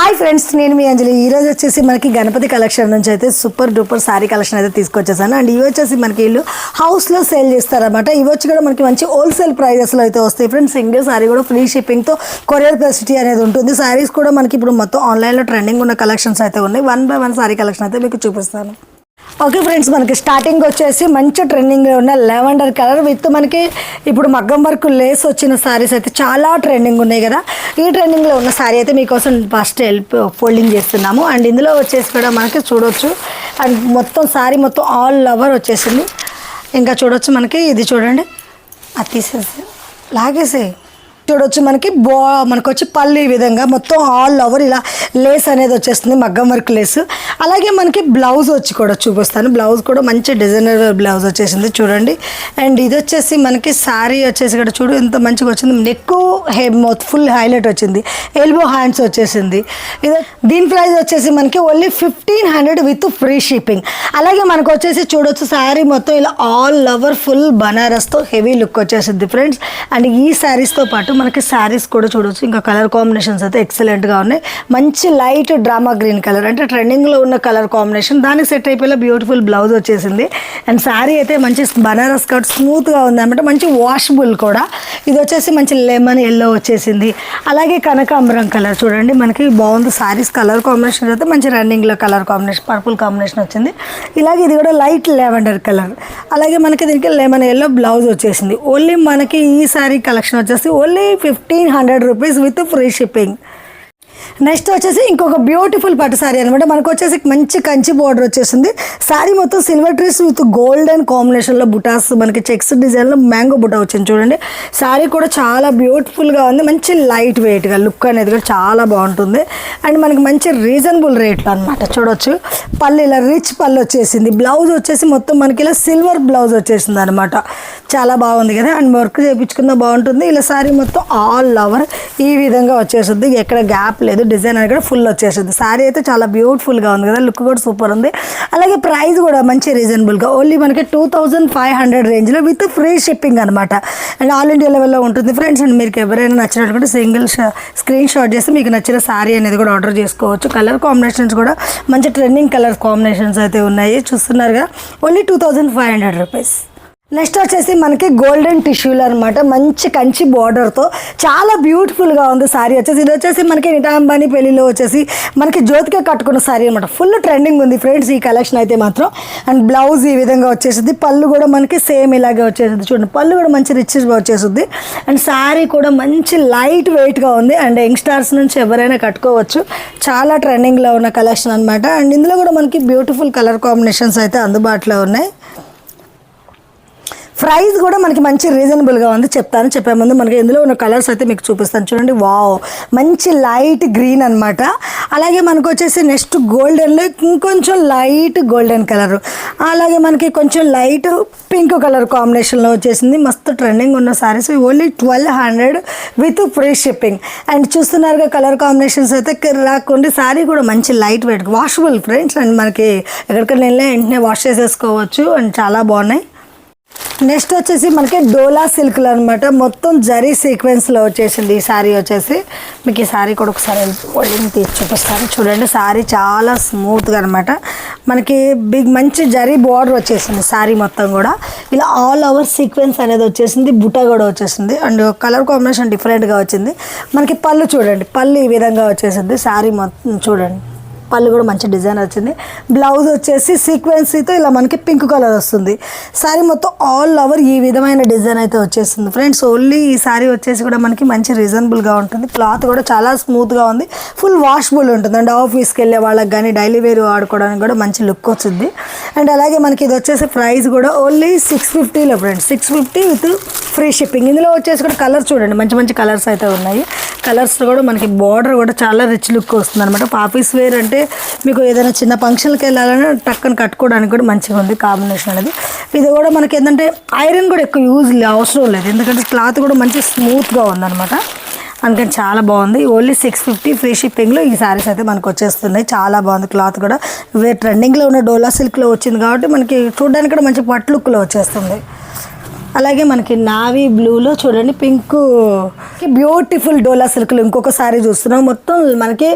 Hi friends, నేను మీ అంజలి. ఈరోజు వచ్చేసి మనకి గణపతి కలెక్షన్ నుంచి అయితే సూపర్ డూపర్ సారీ కలెక్షన్ అయితే తీసుకొచ్చేసాను. అండ్ ఇవి వచ్చేసి మనకి ఇల్లు హౌస్లో సేల్ చేస్తారనమాట. ఇవి వచ్చి కూడా మనకి మంచి హోల్సేల్ ప్రైజెస్లో అయితే వస్తాయి ఫ్రెండ్స్. సింగిల్ సారీ కూడా ఫ్రీ షిప్పింగ్తో కొరియర్ ఫెసిలిటీ అనేది ఉంటుంది. సారీస్ కూడా మనకి ఇప్పుడు మొత్తం ఆన్లైన్లో ట్రెండింగ్ ఉన్న కలెక్షన్స్ అయితే ఉన్నాయి. 1 by 1 సారీ కలెక్షన్ అయితే మీకు చూపిస్తాను. ఓకే ఫ్రెండ్స్, మనకి స్టార్టింగ్ వచ్చేసి మంచి ట్రెండింగ్లో ఉన్న లెవెండర్ కలర్ విత్ మనకి ఇప్పుడు మగ్గం వర్క్ లేస్ వచ్చిన సారీస్ అయితే చాలా ట్రెండింగ్ ఉన్నాయి కదా. ఈ ట్రెండింగ్లో ఉన్న సారీ అయితే మీకోసం ఫస్ట్ ఫోల్డింగ్ చేస్తున్నాము. అండ్ ఇందులో వచ్చేసి కూడా మనకి చూడొచ్చు. అండ్ మొత్తం సారీ మొత్తం ఆల్ ఓవర్ వచ్చేసింది. ఇంకా చూడొచ్చు మనకి ఇది చూడండి, అది తీసేసి లాగేసి చూడొచ్చు. మనకు వచ్చి పళ్ళు ఈ విధంగా మొత్తం ఆల్ ఓవర్ ఇలా లేస్ అనేది వచ్చేస్తుంది, మగ్గం వర్క్ లేస్. అలాగే మనకి బ్లౌజ్ వచ్చి కూడా చూపిస్తాను. బ్లౌజ్ కూడా మంచి డిజైనర్ బ్లౌజ్ వచ్చేసింది చూడండి. అండ్ ఇది వచ్చేసి మనకి శారీ వచ్చేసి కూడా చూడు ఎంత మంచిగా వచ్చింది. నెక్ ఫుల్ హైలైట్ వచ్చింది, ఎల్బో హ్యాండ్స్ వచ్చేసింది. దీని ప్రైస్ వచ్చేసి మనకి ఓన్లీ 1500 విత్ ఫ్రీ షిప్పింగ్. అలాగే మనకు వచ్చేసి చూడొచ్చు శారీ మొత్తం ఇలా ఆల్ ఓవర్ ఫుల్ బనారస్తో హెవీ లుక్ వచ్చేసింది ఫ్రెండ్స్. అండ్ ఈ శారీస్తో పాటు మనకి శారీస్ కూడా చూడొచ్చు. ఇంకా కలర్ కాంబినేషన్స్ అయితే ఎక్సలెంట్గా ఉన్నాయి. మంచి లైట్ డ్రామా గ్రీన్ కలర్ అంటే ట్రెండింగ్లో ఉన్న కలర్ కాంబినేషన్, దానికి సెట్ అయిపోయి బ్యూటిఫుల్ బ్లౌజ్ వచ్చేసింది. అండ్ శారీ అయితే మంచి బనారస్ కట్ స్మూత్గా ఉంది అనమాట, మంచి వాషబుల్ కూడా. ఇది వచ్చేసి మంచి లెమన్ ఎల్లో వచ్చేసింది. అలాగే కనకాంబరం కలర్ చూడండి, మనకి బాగుంది. శారీస్ కలర్ కాంబినేషన్ అయితే మంచి రన్నింగ్లో కలర్ కాంబినేషన్ పర్పుల్ కాంబినేషన్ వచ్చింది. ఇలాగే ఇది కూడా లైట్ లెవెండర్ కలర్. అలాగే మనకి దీనికి లెమన్ ఎల్లో బ్లౌజ్ వచ్చేసింది. ఓన్లీ మనకి ఈ శారీ కలెక్షన్ వచ్చేసి only 1500 rupees with free shipping. Next వచ్చేసి ఇంకొక బ్యూటిఫుల్ పట్టు శారీ అనమాట. మనకు వచ్చేసి మంచి కంచి బోర్డర్ వచ్చేసింది. శారీ మొత్తం సిల్వర్ ట్రీస్ విత్ గోల్డెన్ కాంబినేషన్లో బుటాస్, మనకి చెక్స్ డిజైన్లో మ్యాంగో బుటా వచ్చింది చూడండి. శారీ కూడా చాలా బ్యూటిఫుల్గా ఉంది, మంచి లైట్ వెయిట్గా లుక్ అనేది కూడా చాలా బాగుంటుంది. అండ్ మనకి మంచి రీజనబుల్ రేట్లో అనమాట. చూడొచ్చు పళ్ళు ఇలా రిచ్ పళ్ళు వచ్చేసింది. బ్లౌజ్ వచ్చేసి మొత్తం మనకి ఇలా సిల్వర్ బ్లౌజ్ వచ్చేసింది అనమాట. చాలా బాగుంది కదా. అండ్ వర్క్ చేయించుకున్న బాగుంటుంది. ఇలా శారీ మొత్తం ఆల్ ఓవర్ ఈ విధంగా వచ్చేస్తుంది, ఎక్కడ గ్యాప్ లేదు. డిజైన్ అనేది కూడా ఫుల్ వచ్చేసింది. శారీ అయితే చాలా బ్యూటిఫుల్గా ఉంది కదా, లుక్ కూడా సూపర్ ఉంది. అలాగే ప్రైస్ కూడా మంచి రీజనబుల్గా ఓన్లీ మనకి 2500 రేంజ్లో విత్ ఫ్రీ షిప్పింగ్ అనమాట. అండ్ ఆల్ ఇండియా లెవెల్లో ఉంటుంది ఫ్రెండ్స్. అండ్ మీకు ఎవరైనా నచ్చినట్టుకుంటే సింగిల్ స్క్రీన్ షాట్ చేసి మీకు నచ్చిన శారీ అనేది కూడా ఆర్డర్ చేసుకోవచ్చు. కలర్ కాంబినేషన్స్ కూడా మంచి ట్రెండింగ్ కలర్ కాంబినేషన్స్ అయితే ఉన్నాయి, చూస్తున్నారు కదా. Only 2500 rupees. నెక్స్ట్ వచ్చేసి మనకి గోల్డెన్ టిష్యూలు అనమాట, మంచి కంచి బార్డర్తో చాలా బ్యూటిఫుల్గా ఉంది సారీ వచ్చేసి. ఇది వచ్చేసి మనకి నిటా అంబానీ పెళ్లిలో వచ్చేసి మనకి జ్యోతిగా కట్టుకున్న సారీ అనమాట. ఫుల్ ట్రెండింగ్ ఉంది ఫ్రెండ్స్ ఈ కలెక్షన్ అయితే మాత్రం. అండ్ బ్లౌజ్ ఈ విధంగా వచ్చేసింది. పళ్ళు కూడా మనకి సేమ్ ఇలాగే వచ్చేసింది చూడండి. పళ్ళు కూడా మంచి రిచ్గా వచ్చేసింది. అండ్ శారీ కూడా మంచి లైట్ వెయిట్గా ఉంది. అండ్ యంగ్స్టార్స్ నుంచి ఎవరైనా కట్టుకోవచ్చు, చాలా ట్రెండింగ్లో ఉన్న కలెక్షన్ అనమాట. అండ్ ఇందులో కూడా మనకి బ్యూటిఫుల్ కలర్ కాంబినేషన్స్ అయితే అందుబాటులో ఉన్నాయి. ప్రైస్ కూడా మనకి మంచి రీజనబుల్గా ఉంది. చెప్పే ముందు మనకి ఇందులో ఉన్న కలర్స్ అయితే మీకు చూపిస్తాను చూడండి. వావ్, మంచి లైట్ గ్రీన్ అనమాట. అలాగే మనకు వచ్చేసి నెక్స్ట్ గోల్డెన్లో ఇంకొంచెం లైట్ గోల్డెన్ కలర్, అలాగే మనకి కొంచెం లైట్ పింక్ కలర్ కాంబినేషన్లో వచ్చేసింది. మస్తు ట్రెండింగ్ ఉన్న saris only 1200 with free shipping. And చూస్తున్నారుగా కలర్ కాంబినేషన్స్ అయితే రాకుండా. సారీ కూడా మంచి light weight washable friends. And మనకి ఎక్కడికైనా వెళ్ళినా వెంటనే వాష్ చేసేసుకోవచ్చు. అండ్ చాలా బాగున్నాయి. నెక్స్ట్ వచ్చేసి మనకి డోలా సిల్క్లో అనమాట, మొత్తం జరీ సీక్వెన్స్లో వచ్చేసింది ఈ శారీ వచ్చేసి. మీకు ఈ శారీ కూడా ఒకసారి ఫోల్డింగ్ తీసి చూపిస్తాను చూడండి. శారీ చాలా స్మూత్గా అనమాట. మనకి మంచి జరీ బార్డర్ వచ్చేసింది శారీ మొత్తం కూడా. ఇలా ఆల్ ఓవర్ సీక్వెన్స్ అనేది వచ్చేసింది, బుట్ట కూడా వచ్చేసింది. అండ్ కలర్ కాంబినేషన్ డిఫరెంట్గా వచ్చింది. మనకి పళ్ళు చూడండి, పళ్ళు ఈ విధంగా వచ్చేసింది. శారీ మొత్తం చూడండి, పళ్ళు కూడా మంచి డిజైన్ వచ్చింది. బ్లౌజ్ వచ్చేసి సీక్వెన్సీతో ఇలా మనకి పింక్ కలర్ వస్తుంది. శారీ మొత్తం ఆల్ ఓవర్ ఈ విధమైన డిజైన్ అయితే వచ్చేస్తుంది ఫ్రెండ్స్. ఓన్లీ ఈ శారీ వచ్చేసి కూడా మనకి మంచి రీజనబుల్గా ఉంటుంది. క్లాత్ కూడా చాలా స్మూత్గా ఉంది, ఫుల్ వాషబుల్ ఉంటుంది. అండ్ ఆఫీస్కి వెళ్ళే వాళ్ళకి కానీ డైలీ వేర్ వాడుకోవడానికి కూడా మంచి లుక్ వచ్చింది. అండ్ అలాగే మనకి ఇది వచ్చేసి ప్రైస్ కూడా ఓన్లీ 650లో ఫ్రెండ్స్, 650 విత్ ఫ్రీ షిప్పింగ్. ఇందులో వచ్చేసి కూడా కలర్ చూడండి, మంచి మంచి కలర్స్ అయితే ఉన్నాయి. కలర్స్ కూడా మనకి బార్డర్ కూడా చాలా రిచ్ లుక్ వస్తుంది అనమాట. ఆఫీస్ వేర్ అంటే మీకు ఏదైనా చిన్న ఫంక్షన్కి వెళ్ళాలని టక్కని కట్టుకోవడానికి కూడా మంచిగా ఉంది కాంబినేషన్ అనేది. ఇది కూడా మనకి ఏంటంటే ఐరన్ కూడా ఎక్కువ యూజ్ అవసరం లేదు, ఎందుకంటే క్లాత్ కూడా మంచి స్మూత్గా ఉందన్నమాట. అందుకని చాలా బాగుంది. ఓన్లీ 650 ఫ్రీ షిప్పింగ్లో ఈ శారీస్ అయితే మనకు వచ్చేస్తున్నాయి. చాలా బాగుంది క్లాత్ కూడా. ట్రెండింగ్లో ఉన్న డోలా సిల్క్లో వచ్చింది కాబట్టి మనకి చూడడానికి కూడా మంచి పట్టు లుక్లో వచ్చేస్తుంది. అలాగే మనకి నావీ బ్లూలో చూడండి పింక్ బ్యూటిఫుల్ డోలా సిల్క్లో ఇంకొక సారీ చూస్తున్నాం. మొత్తం మనకి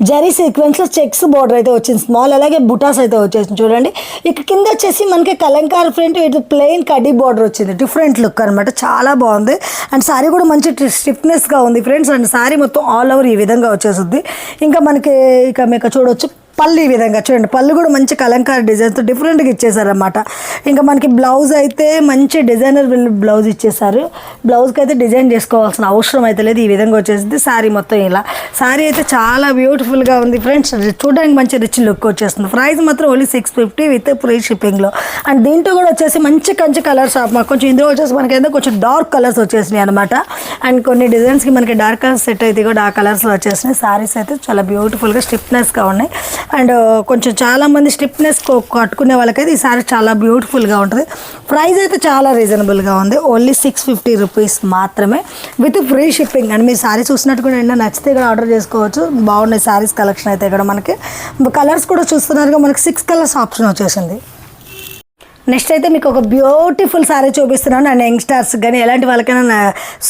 జరీ సీక్వెన్స్లో చెక్స్ బార్డర్ అయితే వచ్చింది స్మాల్, అలాగే బుటాస్ అయితే వచ్చేసింది చూడండి. ఇక కింద వచ్చేసి మనకి కలంకార్ ప్రింట్ ఇది ప్లెయిన్ కడ్డీ బార్డర్ వచ్చింది, డిఫరెంట్ లుక్ అనమాట, చాలా బాగుంది. అండ్ సారీ కూడా మంచి స్టిఫ్నెస్గా ఉంది ఫ్రెండ్స్. అండ్ సారీ మొత్తం ఆల్ ఓవర్ ఈ విధంగా వచ్చేస్తుంది. ఇంకా మనకి ఇక మీకు చూడవచ్చు పళ్ళు ఈ విధంగా చూడండి, పళ్ళు కూడా మంచి కలంకారీ డిజైన్తో డిఫరెంట్గా ఇచ్చేసారన్నమాట. ఇంకా మనకి బ్లౌజ్ అయితే మంచి డిజైనర్ బ్లౌజ్ ఇచ్చేసారు. బ్లౌజ్కి అయితే డిజైన్ చేసుకోవాల్సిన అవసరం అయితే లేదు, ఈ విధంగా వచ్చేసింది సారీ మొత్తం ఇలా. సారీ అయితే చాలా బ్యూటిఫుల్గా ఉంది ఫ్రెండ్స్, చూడడానికి మంచి రిచ్ లుక్ వచ్చేస్తుంది. ప్రైస్ మాత్రం ఓన్లీ 650 విత్ ఫ్రీ షిప్పింగ్లో. అండ్ దీంట్లో కూడా వచ్చేసి మంచి కంచి కలర్స్ కొంచెం ఇందులో వచ్చేసి మనకి ఏదో కొంచెం డార్క్ కలర్స్ వచ్చేసినాయి అనమాట. అండ్ కొన్ని డిజైన్స్కి మనకి డార్క్ కలర్స్ సెట్ అయితే కూడా ఆ కలర్స్లో వచ్చేసినాయి. సారీస్ అయితే చాలా బ్యూటిఫుల్గా స్టిఫ్నెస్గా ఉన్నాయి. అండ్ కొంచెం చాలామంది స్టిఫ్నెస్ కట్టుకునే వాళ్ళకైతే ఈ సారీ చాలా బ్యూటిఫుల్గా ఉంటుంది. ప్రైస్ అయితే చాలా రీజనబుల్గా ఉంది, ఓన్లీ 650 రూపీస్ మాత్రమే విత్ ఫ్రీ షిప్పింగ్. అండ్ మీరు సారీ చూసినట్టు కూడా ఏమైనా నచ్చితే ఇక్కడ ఆర్డర్ చేసుకోవచ్చు. బాగున్నాయి సారీస్ కలెక్షన్ అయితే ఇక్కడ మనకి. కలర్స్ కూడా చూస్తున్నారుగా మనకి 6 కలర్స్ ఆప్షన్ వచ్చేసింది. నెక్స్ట్ అయితే మీకు ఒక బ్యూటిఫుల్ సారీ చూపిస్తున్నాను. అండ్ యంగ్స్టర్స్ కానీ ఎలాంటి వాళ్ళకైనా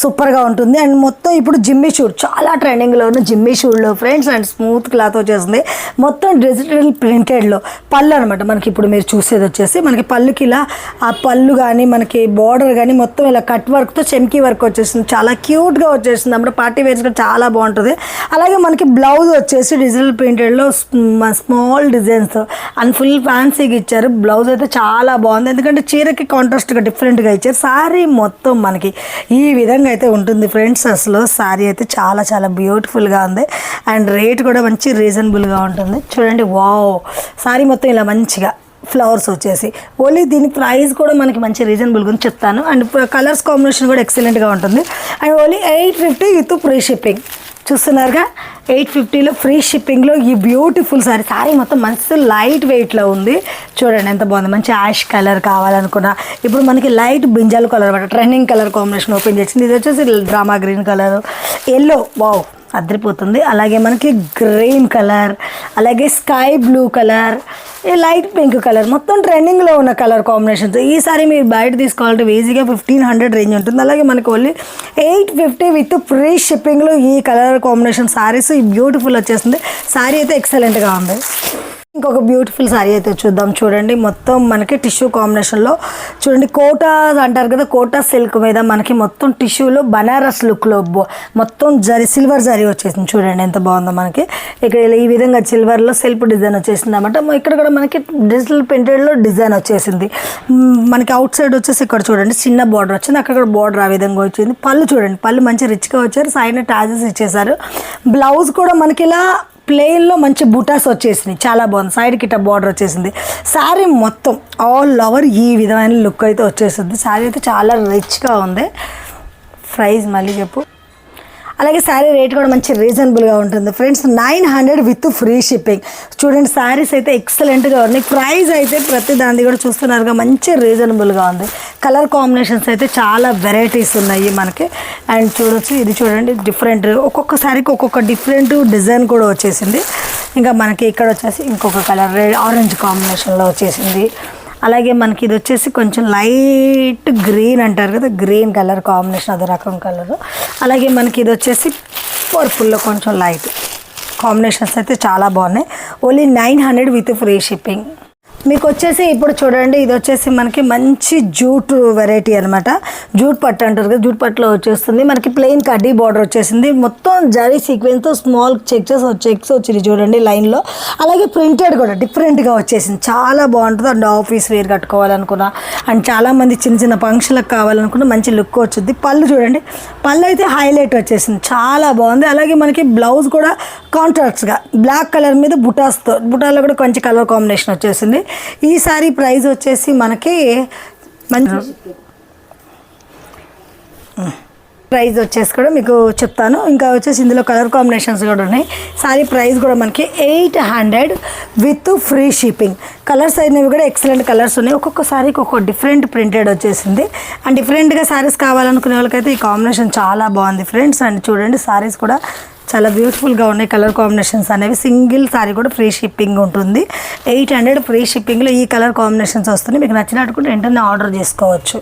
సూపర్గా ఉంటుంది. అండ్ మొత్తం ఇప్పుడు జిమ్మీ షూట్ చాలా ట్రెండింగ్లో ఉన్న జిమ్మీ షూట్లో ఫ్రెండ్స్. అండ్ స్మూత్ క్లాత్ వచ్చేసింది, మొత్తం డిజిటల్ ప్రింటెడ్లో పళ్ళు అనమాట. మనకి ఇప్పుడు మీరు చూసేది వచ్చేసి మనకి పళ్ళుకి ఇలా ఆ పళ్ళు కానీ మనకి బార్డర్ కానీ మొత్తం ఇలా కట్ వర్క్తో చెమ్కీ వర్క్ వచ్చేసింది, చాలా క్యూట్గా వచ్చేసింది అన్నమాట. పార్టీ వేర్స్ కూడా చాలా బాగుంటుంది. అలాగే మనకి బ్లౌజ్ వచ్చేసి డిజిటల్ ప్రింటెడ్లో స్మాల్ డిజైన్స్ అండ్ ఫుల్ ఫ్యాన్సీగా ఇచ్చారు. బ్లౌజ్ అయితే చాలా బాగుంది, ఎందుకంటే చీరకి కాంట్రాస్ట్గా డిఫరెంట్గా ఇచ్చారు. సారీ మొత్తం మనకి ఈ విధంగా అయితే ఉంటుంది ఫ్రెండ్స్. అసలు సారీ అయితే చాలా చాలా బ్యూటిఫుల్గా ఉంది. అండ్ రేట్ కూడా మంచి రీజనబుల్గా ఉంటుంది చూడండి. వావ్, సారీ మొత్తం ఇలా మంచిగా ఫ్లవర్స్ వచ్చేసి ఓన్లీ దీని ప్రైస్ కూడా మనకి మంచి రీజనబుల్గా ఉంది చెప్తాను. అండ్ కలర్స్ కాంబినేషన్ కూడా ఎక్సలెంట్గా ఉంటుంది. And only 850 with free shipping. చూస్తున్నారుగా 850లో ఫ్రీ షిప్పింగ్లో ఈ బ్యూటిఫుల్ సారీ మొత్తం మంచి లైట్ వెయిట్లో ఉంది చూడండి, ఎంత బాగుంది. మంచి యాష్ కలర్ కావాలనుకున్నా ఇప్పుడు మనకి లైట్ బ్రింజాల్ కలర్ అనమాట, ట్రెండింగ్ కలర్ కాంబినేషన్ ఓపెన్ చేసింది. ఇది వచ్చేసి drama green colour, yellow, wow అదిరిపోతుంది. అలాగే మనకి గ్రీన్ కలర్, అలాగే sky blue colour, light pink colour, మొత్తం ట్రెండింగ్లో ఉన్న కలర్ కాంబినేషన్స్. ఈసారి మీరు బయట తీసుకోవాలంటే ఈజీగా 1500 రేంజ్ ఉంటుంది. అలాగే మనకి ఓన్లీ 850 విత్ ఫ్రీ షిప్పింగ్లో ఈ కలర్ కాంబినేషన్ సారీస్ ఈ బ్యూటిఫుల్ వచ్చేస్తుంది. సారీ అయితే ఎక్సలెంట్గా ఉంది. ఇంకొక బ్యూటిఫుల్ సారీ అయితే చూద్దాం చూడండి. మొత్తం మనకి టిష్యూ కాంబినేషన్లో చూడండి, కోటా అంటారు కదా, కోటా సిల్క్ మీద మనకి మొత్తం టిష్యూలో బనారస్ లుక్లో మొత్తం జరీ సిల్వర్ జరీ వచ్చేసింది చూడండి, ఎంత బాగుందో. మనకి ఇక్కడ ఈ విధంగా సిల్వర్లో సెల్ఫ్ డిజైన్ వచ్చేసింది అనమాట. ఇక్కడ కూడా మనకి డిజిటల్ ప్రింటెడ్లో డిజైన్ వచ్చేసింది. మనకి అవుట్ సైడ్ వచ్చేసి ఇక్కడ చూడండి చిన్న బార్డర్ వచ్చింది, అక్కడ బార్డర్ ఆ విధంగా వచ్చింది. పళ్ళు చూడండి, పళ్ళు మంచి రిచ్గా వచ్చారు, సైడ్ టాజెస్ ఇచ్చేసారు. బ్లౌజ్ కూడా మనకి ఇలా ప్లెయిన్లో మంచి బుటాస్ వచ్చేసింది, చాలా బాగుంది. సైడ్కి ఇట్లా బార్డర్ వచ్చేసింది. శారీ మొత్తం ఆల్ ఓవర్ ఈ విధమైన లుక్ అయితే వచ్చేసింది. శారీ అయితే చాలా రిచ్గా ఉంది. ప్రైస్ మళ్ళీ చెప్పు. అలాగే శారీ రేట్ కూడా మంచి రీజనబుల్గా ఉంటుంది ఫ్రెండ్స్, 900 విత్ ఫ్రీ షిప్పింగ్. చూడండి శారీస్ అయితే ఎక్సలెంట్గా ఉన్నాయి. ప్రైస్ అయితే ప్రతి దాన్ని కూడా చూస్తున్నారుగా మంచి రీజనబుల్గా ఉంది. కలర్ కాంబినేషన్స్ అయితే చాలా వెరైటీస్ ఉన్నాయి మనకి. అండ్ చూడొచ్చు, ఇది చూడండి డిఫరెంట్, ఒక్కొక్క శారీకి ఒక్కొక్క డిఫరెంట్ డిజైన్ కూడా వచ్చేసింది. ఇంకా మనకి ఇక్కడ వచ్చేసి ఇంకొక కలర్ రెడ్ ఆరెంజ్ కాంబినేషన్లో వచ్చేసింది. అలాగే మనకి ఇది వచ్చేసి కొంచెం లైట్ గ్రీన్ అంటారు కదా, గ్రీన్ కలర్ కాంబినేషన్, అదే రకం కలరు. అలాగే మనకి ఇది వచ్చేసి పర్పుల్లో కొంచెం లైట్ కాంబినేషన్స్ అయితే చాలా బాగున్నాయి. Only 900 with free shipping. మీకు వచ్చేసి ఇప్పుడు చూడండి, ఇది వచ్చేసి మనకి మంచి జూట్ వెరైటీ అనమాట. జూట్ పట్టు అంటారు కదా, జూట్ పట్టులో వచ్చేస్తుంది. మనకి ప్లెయిన్ కడ్డీ బార్డర్ వచ్చేసింది, మొత్తం జరీ సీక్వెన్స్తో స్మాల్ చెక్స్ వచ్చింది చూడండి లైన్లో. అలాగే ప్రింటెడ్ కూడా డిఫరెంట్గా వచ్చేసింది, చాలా బాగుంటుంది. అండ్ ఆఫీస్ వేర్ కట్టుకోవాలనుకున్నా, అండ్ చాలామంది చిన్న చిన్న ఫంక్షన్లకు కావాలనుకున్న మంచి లుక్ వచ్చింది. పళ్ళు చూడండి, పళ్ళు అయితే హైలైట్ వచ్చేసింది, చాలా బాగుంది. అలాగే మనకి బ్లౌజ్ కూడా కాంట్రాస్ట్గా బ్లాక్ కలర్ మీద బుటాలో కూడా కొంచెం కలర్ కాంబినేషన్ వచ్చేసింది. ఈ సారీ ప్రైస్ వచ్చేసి మనకి మంచి ప్రైస్ వచ్చేసి కూడా మీకు చెప్తాను. ఇంకా వచ్చేసి ఇందులో కలర్ కాంబినేషన్స్ కూడా ఉన్నాయి. సారీ ప్రైస్ కూడా మనకి 800 విత్ ఫ్రీ షిప్పింగ్. కలర్స్ అయినవి కూడా ఎక్సలెంట్ కలర్స్ ఉన్నాయి. ఒక్కొక్క సారీకి ఒక్కొక్క డిఫరెంట్ ప్రింటెడ్ వచ్చేసింది. అండ్ డిఫరెంట్గా సారీస్ కావాలనుకునే వాళ్ళకైతే ఈ కాంబినేషన్ చాలా బాగుంది ఫ్రెండ్స్. అండ్ చూడండి సారీస్ కూడా చాలా బ్యూటిఫుల్గా ఉన్నాయి. కలర్ కాంబినేషన్స్ అనేవి సింగిల్ సారీ కూడా ఫ్రీ షిప్పింగ్ ఉంటుంది. 800 ఫ్రీ షిప్పింగ్లో ఈ కలర్ కాంబినేషన్స్ వస్తున్నాయి. మీకు నచ్చినట్టు కూడా వెంటనే ఆర్డర్ చేసుకోవచ్చు.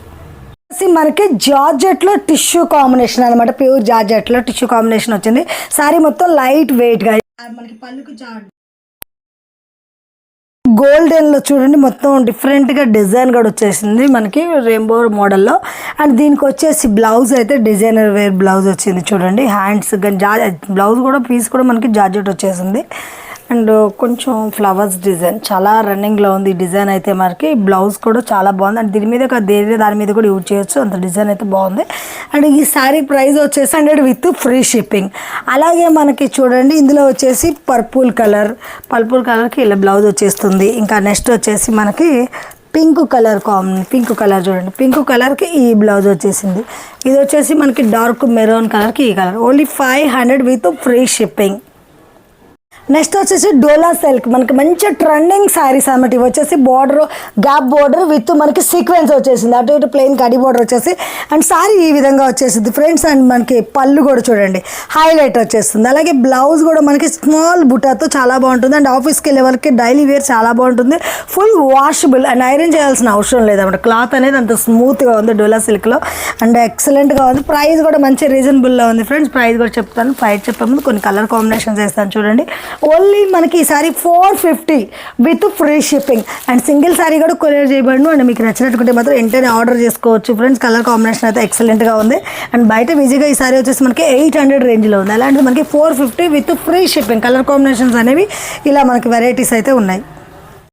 మనకి జార్జెట్లో టిష్యూ కాంబినేషన్ అనమాట, ప్యూర్ జార్జెట్లో టిష్యూ కాంబినేషన్ వచ్చింది. సారీ మొత్తం లైట్ వెయిట్గా మనకి పళ్ళుకి గోల్డెన్లో చూడండి మొత్తం డిఫరెంట్గా డిజైన్ కూడా వచ్చేసింది మనకి రెయిన్బో మోడల్లో. అండ్ దీనికి వచ్చేసి బ్లౌజ్ అయితే డిజైనర్ వేర్ బ్లౌజ్ వచ్చింది చూడండి. హ్యాండ్స్ బ్లౌజ్ కూడా పీస్ కూడా మనకి జార్జెట్ వచ్చేసింది. అండ్ కొంచెం ఫ్లవర్స్ డిజైన్ చాలా రన్నింగ్లో ఉంది. డిజైన్ అయితే మనకి బ్లౌజ్ కూడా చాలా బాగుంది. అండ్ దీని మీద దాని మీద కూడా యూజ్ చేయొచ్చు, అంత డిజైన్ అయితే బాగుంది. అండ్ ఈ శారీ ప్రైస్ వచ్చేసి 100 విత్ ఫ్రీ షిప్పింగ్. అలాగే మనకి చూడండి ఇందులో వచ్చేసి పర్పుల్ కలర్కి ఇలా బ్లౌజ్ వచ్చేస్తుంది. ఇంకా నెక్స్ట్ వచ్చేసి మనకి పింక్ కలర్ చూడండి, పింక్ కలర్కి ఈ బ్లౌజ్ వచ్చేసింది. ఇది వచ్చేసి మనకి డార్క్ మెరూన్ కలర్కి ఈ colour. Only 500 with free shipping. Next వచ్చేసి డోలా సిల్క్ మనకి మంచి ట్రెండింగ్ శారీస్ అన్నమాట. ఇవి వచ్చేసి బార్డర్ గ్యాప్ బార్డర్ విత్ మనకి సీక్వెన్స్ వచ్చేసింది, అటు ఇటు ప్లెయిన్ కడి బార్డర్ వచ్చేసి. అండ్ శారీ ఈ విధంగా వచ్చేసింది ఫ్రెండ్స్. అండ్ మనకి పళ్ళు కూడా చూడండి హైలైట్ వచ్చేస్తుంది. అలాగే బ్లౌజ్ కూడా మనకి స్మాల్ బుటాతో చాలా బాగుంటుంది. అండ్ ఆఫీస్కి వెళ్ళే వాళ్ళకి డైలీ వేర్ చాలా బాగుంటుంది. ఫుల్ వాషబుల్ అండ్ ఐరన్ చేయాల్సిన అవసరం లేదన్నమాట. క్లాత్ అనేది అంత స్మూత్గా ఉంది డోలా సిల్క్లో. అండ్ ఎక్సలెంట్గా ఉంది. ప్రైస్ కూడా మంచి రీజనబుల్లో ఉంది ఫ్రెండ్స్. ప్రైస్ కూడా చెప్తాను, ప్రైస్ చెప్పే ముందు కొన్ని కలర్ కాంబినేషన్స్ వేస్తాను చూడండి. ఓన్లీ మనకి ఈ sorry 450 with free shipping. And single sorry కూడా కొరియర్ చేయబడను. అండ్ మీకు నచ్చినట్టుకుంటే మాత్రం వెంటనే ఆర్డర్ చేసుకోవచ్చు ఫ్రెండ్స్. కలర్ కాంబినేషన్ అయితే ఎక్సలెంట్గా ఉంది. అండ్ బయట ఈజీగా ఈ సారీ వచ్చేసి మనకి 800 రేంజ్లో ఉంది. అలాంటిది మనకి 450 with free shipping. Colour combinations అనేవి ఇలా మనకి వెరైటీస్ అయితే ఉన్నాయి.